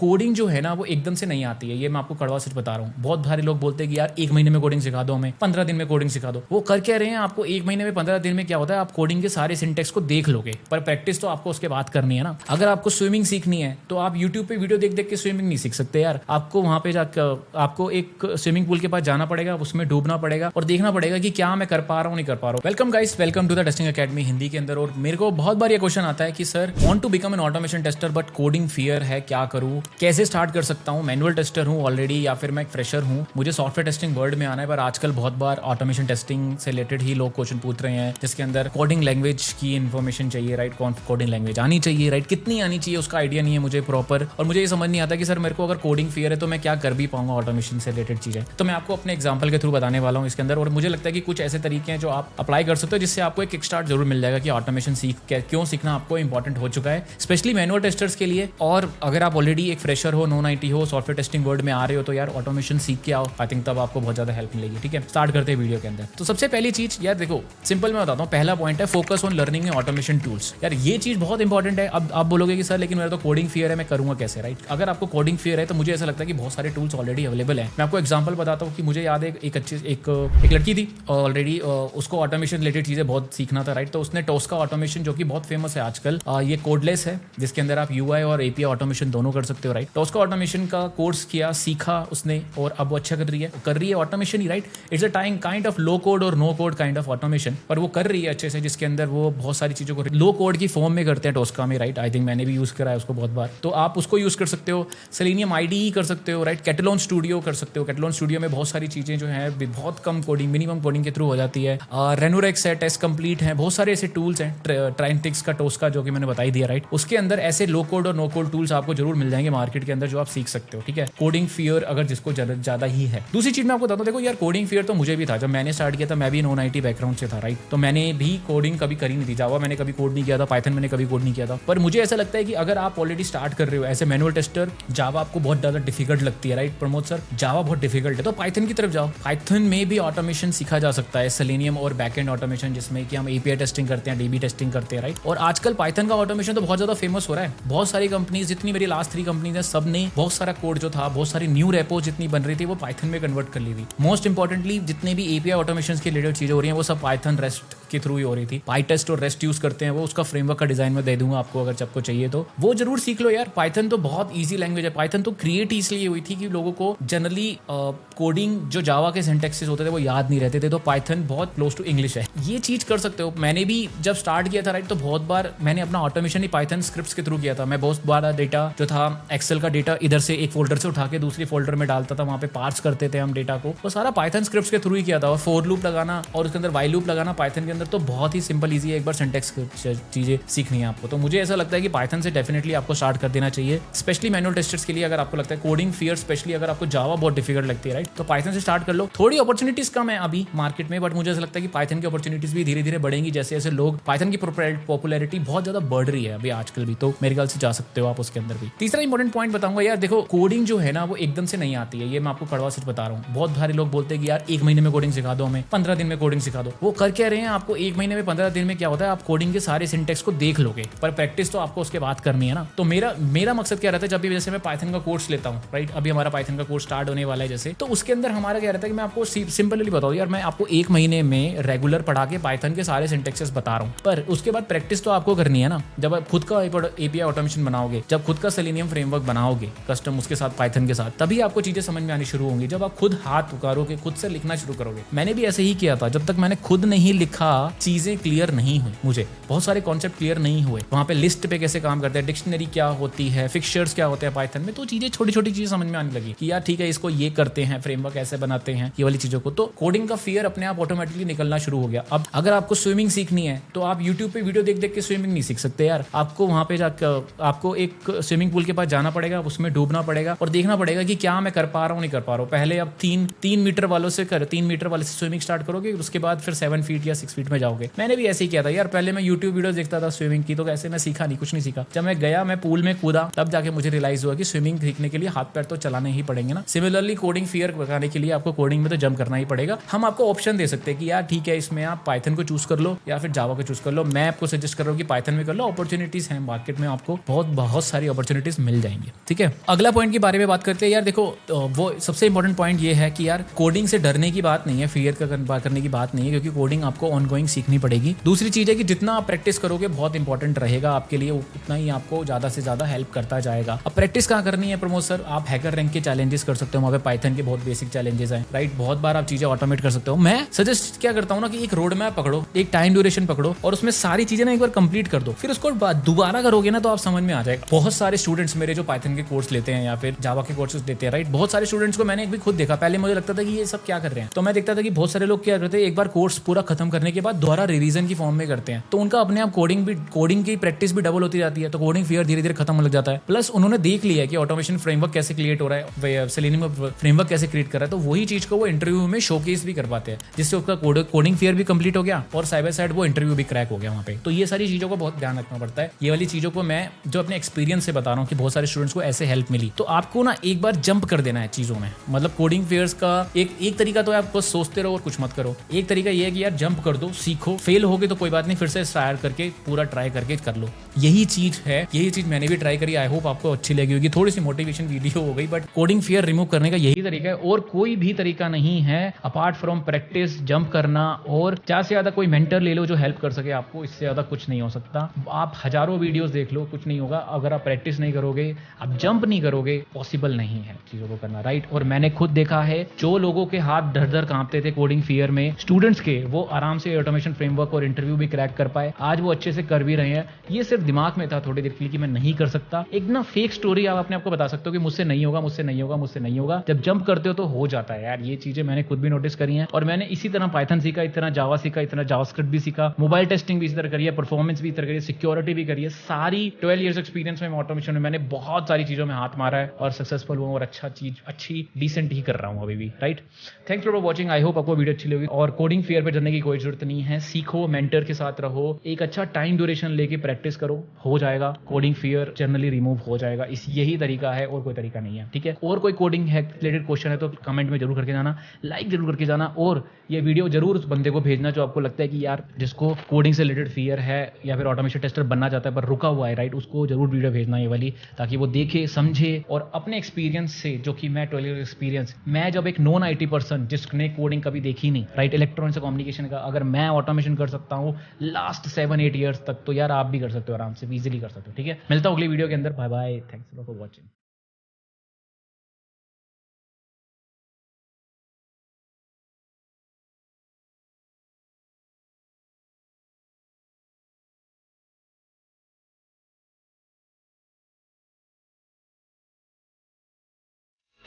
Coding जो है ना वो एकदम से नहीं आती है, ये मैं आपको कड़वा सच बता रहा हूँ। बहुत सारे लोग बोलते हैं कि यार 1 महीने में कोडिंग सिखा दो, हमें 15 दिन में कोडिंग सिखा दो। वो कर क्या रहे हैं, आपको 1 महीने में 15 दिन में क्या होता है, आप कोडिंग के सारे सिंटेक्स को देख लोगे, पर प्रैक्टिस तो आपको उसके बाद करनी है ना। अगर आपको स्विमिंग सीखनी है तो आप यूट्यूब पे वीडियो देख देख के स्विमिंग नहीं सीख सकते यार। आपको वहां पे जाकर आपको एक स्विमिंग पूल के पास जाना पड़ेगा, उसमें डूबना पड़ेगा और देखना पड़ेगा कि क्या मैं कर पा रहा हूँ नहीं कर पा रहा हूँ। Welcome guys, welcome to the testing academy Hindi के अंदर। और मेरे को बहुत बार ये क्वेश्चन आता है कि sir want to become an automation tester but coding fear है, क्या करूँ, कैसे स्टार्ट कर सकता हूँ, मैनुअल टेस्टर हूँ ऑलरेडी या फिर मैं एक फ्रेशर हूँ, मुझे सॉफ्टवेयर टेस्टिंग वर्ल्ड में आना है। पर आजकल बहुत बार ऑटोमेशन टेस्टिंग से रिलेटेड ही लोग क्वेश्चन पूछ रहे हैं जिसके अंदर कोडिंग लैंग्वेज की इन्फॉर्मेशन चाहिए, राइट। कौन कोडिंग लैंग्वेज आनी चाहिए, राइट, कितनी आनी चाहिए उसका आइडिया नहीं है मुझे प्रॉपर। और मुझे ये समझ नहीं आता कि सर मेरे को अगर कोडिंग फियर है तो मैं क्या कर भी पाऊंगा ऑटोमेशन से रिलेटेड चीजें। तो मैं आपको अपने एग्जांपल के थ्रू बताने वाला हूँ इसके अंदर। और मुझे लगता है कि कुछ ऐसे तरीके हैं जो आप अप्लाई कर सकते हो जिससे आपको एक किक स्टार्ट जरूर मिल जाएगा कि ऑटोमेशन क्यों सीखना आपको इंपॉर्टेंट हो चुका है, स्पेशली मैनुअल टेस्टर्स के लिए। और अगर आप ऑलरेडी एक फ्रेशर हो, नॉन आईटी हो, सॉफ्टवेयर टेस्टिंग वर्ल्ड में आ रहे हो तो यार ऑटोमेशन सीख के आओ, आई थिंक तब आपको बहुत ज्यादा हेल्प मिलेगी। ठीक है, स्टार्ट करते हैं वीडियो के अंदर। तो सबसे पहली चीज यार देखो, सिंपल मैं बताता हूँ, पहला पॉइंट है focus on learning automation tools. यार ये चीज बहुत इंपॉर्टेंट है। अब आप बोलोगे कि सर लेकिन मेरा तो कोडिंग फियर है, मैं करूंगा कैसे, राइट। अगर आपको कोडिंग फियर है तो मुझे ऐसा लगता है कि बहुत सारे टूल्स ऑलरेडी अवेलेबल है। मैं आपको एग्जांपल बताता हूँ कि मुझे याद है एक लड़की थी ऑलरेडी, उसको ऑटोमेशन रिलेटेड चीजें बहुत सीखना था, राइट। तो उसने टोस्का ऑटोमेशन, जो कि बहुत फेमस है आजकल, ये कोडलेस है जिसके अंदर आप यूआई और एपीआई ऑटोमेशन दोनों कर सकते हो, राइट। टोस्का ऑटोमेशन का कोर्स किया, सीखा उसने और अब वो अच्छा कर रही है ऑटोमेशन ही, right. It's a kind of low code और no code kind of automation, पर वो कर रही है अच्छे से, जिसके अंदर वो बहुत सारी चीजों को लो कोड की फॉर्म में करते हैं टोस्का में, राइट। आई थिंक मैंने भी यूज करा है उसको बहुत बार, तो आप उसको यूज कर सकते हो। सेलेनियम आईडीई कर सकते हो, राइट। कैटलॉन स्टूडियो कर सकते हो। कैटलॉन स्टूडियो में बहुत सारी चीजें जो है बहुत कम कोडिंग, मिनिमम कोडिंग के थ्रू हो जाती है। रेनोरेक्स है, टेस्ट कंप्लीट है, बहुत सारे ऐसे टूल्स हैं। ट्राइंटिक्स का टोस्का जो कि मैंने बता ही दिया, राइट। उसके अंदर ऐसे लो कोड और नो कोड टूल्स आपको जरूर मिल जाएंगे मार्केट के अंदर जो आप सीख सकते हो। ठीक है, कोडिंग फियर अगर जिसको ज्यादा ही है। दूसरी चीज मैं आपको बताता हूँ, देखो यार कोडिंग फियर तो मुझे भी था। जब मैंने स्टार्ट किया था मैं भी नॉन आईटी बैकग्राउंड से था, राइट। तो मैंने भी कोडिंग कभी करी नहीं थी। जावा मैंने कभी कोड नहीं किया था, पाइथन मैंने कभी कोड नहीं किया था। पर मुझे ऐसा लगता है कि अगर आप ऑलरेडी स्टार्ट कर रहे हो ऐसे मैनुअल टेस्टर, जावा आपको बहुत ज्यादा डिफिकल्ट लगती है, राइट। प्रमोद सर जावा बहुत डिफिकल्ट है, तो पाइथन की तरफ जाओ। पाइथन में भी ऑटोमेशन सीखा जा सकता है, सेलेनियम और बैकएंड ऑटोमेशन, जिसमें कि हम एपीआई टेस्टिंग करते हैं, डीबी टेस्टिंग करते हैं, राइट। और आजकल पाइथन का ऑटोमेशन तो बहुत ज्यादा फेमस हो रहा है। बहुत सारी कंपनीज, जितनी मेरी लास्ट 3 कंपनीज है, सब ने बहुत सारा कोड जो था, बहुत सारी न्यू रेपो जितनी बन रही थी वो पाइथन में कन्वर्ट कर ली थी। मोस्ट इंपॉर्टेंटली जितने भी एपीआई ऑटोमेशन के रिलेटेड चीजें हो रही हैं वो सब पाइथन रेस्ट के थ्रू ही हो रही थी। पाइटेस्ट और रेस्ट यूज करते हैं वो, उसका फ्रेमवर्क का डिजाइन में दे दूंगा आपको, अगर सबको चाहिए तो वो जरूर सीख लो यार। पाइथन तो बहुत ईजी लैंग्वेज है। पाइथन तो क्रिएट इसलिए हुई थी कि लोगों को जनरली कोडिंग जो जावा के सिंटैक्सेस होते थे वो याद नहीं रहते थे, तो पाइथन बहुत क्लोज टू इंग्लिश है। ये चीज कर सकते हो। मैंने भी जब स्टार्ट किया था, राइट, तो बहुत बार मैंने अपना ऑटोमेशन ही पाइथन स्क्रिप्ट्स के थ्रू किया था। मैं बहुत बार डेटा जो था, एक्सेल का डेटा इधर से एक फोल्डर से उठा के दूसरी फोल्डर में डालता था, वहां पे पार्स करते थे हम डेटा को, वो सारा पाइथन स्क्रिप्ट्स के थ्रू ही किया था। और फॉर लूप लगाना और उसके अंदर व्हाइल लूप लगाना पाइथन के अंदर तो बहुत ही सिंपल ईजी है। एक बार सिंटैक्स चीजें सीखनी है आपको, तो मुझे ऐसा लगता है कि पाइथन से डेफिनेटली आपको स्टार्ट कर देना चाहिए, स्पेशली मैनुअल टेस्टर्स के लिए। अगर आपको लगता है कोडिंग फियर, स्पेशली अगर आपको जावा बहुत डिफिकल्ट लगती है, राइट, तो पाइथन से स्टार्ट कर लो। थोड़ी अपॉर्चुनिटीज कम है अभी मार्केट में, बट मुझे ऐसा लगता है कि पाइथन की अपॉर्चुनिटीज भी धीरे धीरे बढ़ेंगी जैसे जैसे लोग, पाइथन की पॉपुलैरिटी बहुत ज्यादा बढ़ रही है अभी आजकल भी, तो मेरे ख्याल से जा सकते हो आप उसके अंदर भी। तीसरा इंपॉर्टेंट पॉइंट बताऊंगा यार, देखो कोडिंग जो है ना वो एकदम से नहीं आती है, ये मैं आपको कड़वा सच बता रहा हूँ। बहुत सारे लोग बोलते हैं कि यार 1 महीने में कोडिंग सिखा दो, हमें 15 दिन में कोडिंग सिखा दो। वो कर क्या रहे हैं, आपको 1 महीने में 15 दिन में क्या होता है, आप कोडिंग के सारे सिंटेक्स को देख लोगे, पर प्रैक्टिस तो आपको उसके बाद करनी है ना। तो मेरा मकसद क्या रहता है, जब भी जैसे मैं पाइथन का कोर्स लेता हूँ, राइट, अभी हमारा पाइथन का कोर्स स्टार्ट होने वाला है जैसे, तो उसके अंदर हमारा क्या रहता है कि मैं आपको सिंपली बताऊँ यार, मैं आपको 1 महीने में रेगुलर पढ़ा के पाइथन के सारे सिंटेक्सेस बता रहा हूँ, पर उसके बाद प्रैक्टिस तो आपको करनी है ना। जब आप खुद का एपीआई ऑटोमेशन बनाओगे, जब खुद का सेलेनियम फ्रेमवर्क बनाओगे कस्टम उसके साथ पाइथन के साथ, तभी आपको चीजें समझ में आनी शुरू होंगी। जब आप खुद हाथ उतारोगे, खुद से लिखना शुरू करोगे। मैंने भी ऐसे ही किया था, जब तक मैंने खुद नहीं लिखा चीजें क्लियर नहीं हुई, मुझे बहुत सारे कॉन्सेप्ट क्लियर नहीं हुए। वहां पे लिस्ट पे कैसे काम करते हैं, डिक्शनरी क्या होती है, फिक्चर्स क्या होते हैं पाइथन में, तो चीजें छोटी छोटी चीजें समझ में आने लगी कि यार ठीक है इसको ये करते हैं, फ्रेमवर्क ऐसे बनाते हैं, ये वाली चीजों को। तो कोडिंग का फियर अपने आप ऑटोमेटिकली निकलना शुरू हो गया। अब अगर आपको स्विमिंग सीखनी है तो आप यूट्यूब पे वीडियो देख देख के स्विमिंग नहीं सीख सकते यार। आपको वहां पे जाकर आपको एक स्विमिंग पूल के पास जाना पड़ेगा, उसमें डूबना पड़ेगा और देखना पड़ेगा कि क्या मैं कर पा रहा हूँ नहीं कर पा रहा हूँ। पहले आप 3 मीटर वालों से 3 मीटर वाले से स्विमिंग स्टार्ट करोगे, उसके बाद फिर 7 फीट या 6 मार्केट में जाओगे। मैंने भी ऐसे ही किया था यार, पहले मैं यूट्यूब वीडियो देखता था स्विमिंग की, तो कैसे मैं सीखा नहीं, कुछ नहीं सीखा। जब मैं गया, मैं पूल में कूदा, तब जाके मुझे रियलाइज हुआ कि स्विमिंग सीखने के लिए हाथ पैर तो चलाने ही पड़ेंगे ना। सिमिलरली कोडिंग फियर भगाने के लिए आपको कोडिंग में तो जंप करना ही पड़ेगा। हम आपको ऑप्शन दे सकते हैं कि यार ठीक है, इसमें आप पाइथन को चूज कर लो या फिर जावा को चूज कर लो। मैं आपको सजेस्ट कर रहा हूँ कि पाइथन में कर लो, अपॉर्चुनिटीज हैं मार्केट में, आपको बहुत सारी अपॉर्चुनिटीज मिल जाएंगी। ठीक है, अगला पॉइंट के बारे में बात करते हैं। यार देखो, वो सबसे इंपॉर्टेंट पॉइंट ये है कि यार कोडिंग से डरने की बात नहीं है, फियर का करने की बात नहीं है, क्योंकि कोडिंग आपको ऑनगोइंग सीखनी पड़ेगी। दूसरी चीज है कि जितना आप प्रैक्टिस करोगे बहुत इंपॉर्टेंट रहेगा आपके लिए, उतना ही आपको ज्यादा से ज्यादा हेल्प करता जाएगा। अब प्रैक्टिस कहाँ करनी है प्रमोद सर? आप हैकर रैंक के चैलेंजेस कर सकते हो, वहाँ पे पाइथन के बहुत बेसिक चैलेंजेस हैं, राइट। बहुत बार आप चीजें ऑटोमेट कर सकते हो। मैं सजेस्ट क्या करता हूँ ना कि एक रोड मैप पकड़ो, एक टाइम ड्यूरेशन पकड़ो और उसमें सारी चीजें ना एक बार कंप्लीट कर दो, फिर उसको दोबारा करोगे ना तो आप समझ में आ जाएगा। बहुत सारे स्टूडेंट्स मेरे जो पाइथन के कोर्स लेते हैं या फिर जावा के कोर्सेज देते हैं, राइट, बहुत सारे स्टूडेंट्स को मैंने भी खुद देखा। पहले मुझे लगता था कि ये सब क्या कर रहे हैं, तो मैं देखता था कि बहुत सारे लोग क्या करते हैं, एक बार कोर्स पूरा खत्म करने के बाद दोबारा रिवीजन की फॉर्म में करते हैं, तो उनका अपने आप कोडिंग की प्रैक्टिस भी डबल होती जाती है, तो कोडिंग फियर धीरे धीरे खत्म हो लग जाता है। प्लस उन्होंने देख लिया है कि ऑटोमेशन फ्रेमवर्क कैसे क्रिएट हो रहा है, सेलेनियम फ्रेमवर्क कैसे क्रिएट कर रहा है, तो वही चीज को वो इंटरव्यू में शोकेस भी कर पाते हैं, जिससे उसका कोडिंग फियर भी कंप्लीट हो गया और साइड बाय साइड वो इंटरव्यू भी क्रैक हो गया वहाँ पे। तो ये सारी चीजों को बहुत ध्यान रखना पड़ता है। ये वाली चीजों को मैं जो अपने एक्सपीरियंस से बता रहा हूँ कि बहुत सारे स्टूडेंट्स को ऐसे हेल्प मिली, तो आपको ना एक बार जंप कर देना है चीजों में। मतलब कोडिंग फेयर्स का एक तरीका तो आप बस सोचते रहो और कुछ मत करो। एक तरीका ये है कि यार जंप कर दो, सीखो, फेल होगे तो कोई बात नहीं, फिर से ट्राई करके पूरा ट्राई करके कर लो। यही चीज है, यही चीज मैंने भी ट्राई करी। आई होप आपको अच्छी लगी होगी, थोड़ी सी मोटिवेशन वीडियो हो गई, बट कोडिंग फियर रिमूव करने का यही तरीका है और कोई भी तरीका नहीं है अपार्ट फ्रॉम प्रैक्टिस, जंप करना और ज्यादा से ज्यादा कोई मेंटर ले लो जो हेल्प कर सके आपको। इससे ज्यादा कुछ नहीं हो सकता। आप हजारों वीडियोस देख लो, कुछ नहीं होगा। अगर आप प्रैक्टिस नहीं करोगे, आप जंप नहीं करोगे, पॉसिबल नहीं है चीजों को करना, राइट। और मैंने खुद देखा है जो लोगों के हाथ धड़ धड़ कांपते थे कोडिंग फियर में, स्टूडेंट्स के, वो आराम से ऑटोमेशन फ्रेमवर्क और इंटरव्यू भी क्रैक कर पाए। आज वो अच्छे से कर भी रहे हैं। ये सिर्फ दिमाग में था थोड़ी देर के लिए कि मैं नहीं कर सकता। एक ना फेक स्टोरी आप अपने आप को बता सकते हो कि मुझसे नहीं होगा, मुझसे नहीं होगा, मुझसे नहीं होगा। जब जंप करते हो तो हो जाता है यार। ये चीजें मैंने खुद भी नोटिस करी हैं और मैंने इसी तरह पाइथन सीखा, इतना जावा सीखा, इतना जावास्क्रिप्ट भी सीखा, मोबाइल टेस्टिंग भी इसी तरह करी है, परफॉर्मेंस भी इस तरह करी है, सिक्योरिटी भी करी है। सारी 12 इयर्स एक्सपीरियंस में ऑटोमेशन में मैंने बहुत सारी चीजों में हाथ मारा है और सक्सेसफुल हुआ और अच्छी डिसेंट ही कर रहा हूं अभी भी, right. Thanks for watching. I hope आपको वीडियो अच्छी लगी और कोडिंग फियर पे डरने की कोई जरूरत नहीं है। सीखो, मेंटर के साथ रहो, एक अच्छा टाइम ड्यूरेशन लेके प्रैक्टिस करो, हो जाएगा। कोडिंग फियर जनरली रिमूव हो जाएगा। यही तरीका है और कोई तरीका नहीं है, ठीक है। और कोई कोडिंग है रिलेटेड क्वेश्चन है तो कमेंट में जरूर करके जाना, लाइक जरूर करके जाना और ये वीडियो जरूर उस बंदे को भेजना जो आपको लगता है कि यार जिसको कोडिंग से रिलेटेड फियर है या फिर ऑटोमेशन टेस्टर बनना चाहता है पर रुका हुआ है, राइट, उसको जरूर वीडियो भेजना ये वाली, ताकि वो देखे, समझे और अपने एक्सपीरियंस से, जो कि मैं 12 ईयर एक्सपीरियंस, मैं जब एक नॉन आईटी पर्सन जिसने कोडिंग कभी देखी नहीं, राइट, इलेक्ट्रॉनिक्स कम्युनिकेशन का, अगर मैं ऑटोमेशन कर सकता हूँ लास्ट 7-8 ईयर्स तक, तो यार आप भी कर सकते हो आराम से, इजीली कर सकते हो, ठीक है। मिलता हूँ अगली वीडियो के अंदर। Bye bye, thanks for watching.